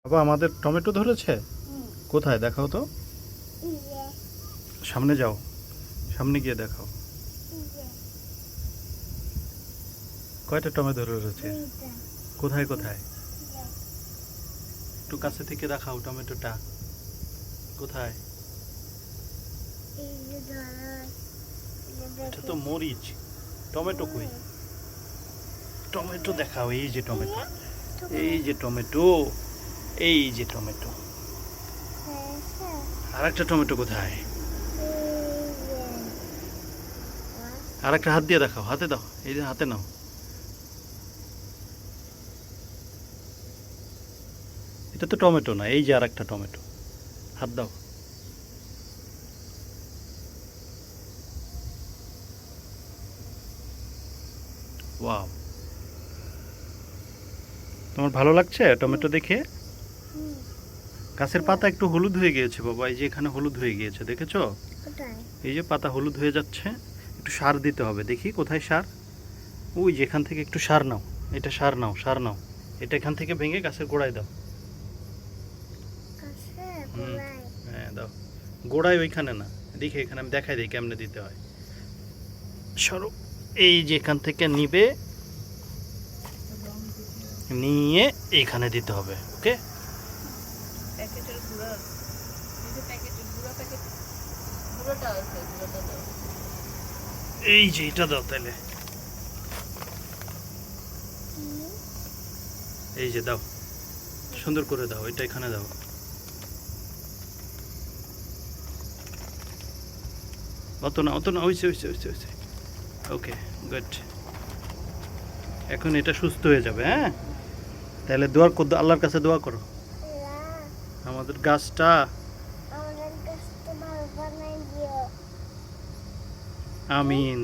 বাবা আমাদের টমেটো ধরেছে। কোথায় দেখাও তো, সামনে যাও, সামনে গিয়ে দেখাও। কয়টা টমেটো ধরেছে? কোথায় কোথায়? একটু কাছে থেকে দেখাও টমেটোটা কোথায়। এটা তো মরিচ, টমেটো কই? টমেটো দেখাও, এই যে টমেটো, এই যে টমেটো, এই যে টমেটো। আর একটা টমেটো কোথায়? আর একটা হাত দিয়ে দেখাও, হাতে দাও, এই যে হাতে নাও। এটা তো টমেটো না, এই যে আর একটা টমেটো, হাত দাও। ওয়াও, তোমার ভালো লাগছে টমেটো দেখে? গাছের পাতা একটু হলুদ হয়ে গিয়েছে বাবা, এই যে এখানে হলুদ হয়ে গিয়েছে, দেখেছো? এই যে পাতা হলুদ হয়ে যাচ্ছে, একটু সার দিতে হবে। দেখি কোথায় সার? ওই যে এখান থেকে একটু সার নাও, এটা সার নাও, সার নাও, এটা এখান থেকে ভেঙে গাছের গোড়ায় দাও। হুম, হ্যাঁ দাও। গোড়ায় ওইখানে না, দেখে এখানে আমি দেখাই দিই কেমনে দিতে হয়। সরো, এই যে এখান থেকে নিবে, নিয়ে এইখানে দিতে হবে। ওকে, এই যে এটা দাও তাহলে, এই যে দাও, সুন্দর করে দাও, এটা এখানে দাও। অত না, অত না, হয়েছে হয়েছে হয়েছে হয়েছে। ওকে, গুড। এখন এটা সুস্থ হয়ে যাবে। হ্যাঁ, তাহলে দোয়া করো, আল্লাহর কাছে দোয়া করো আমাদের গাছটা। আমিন।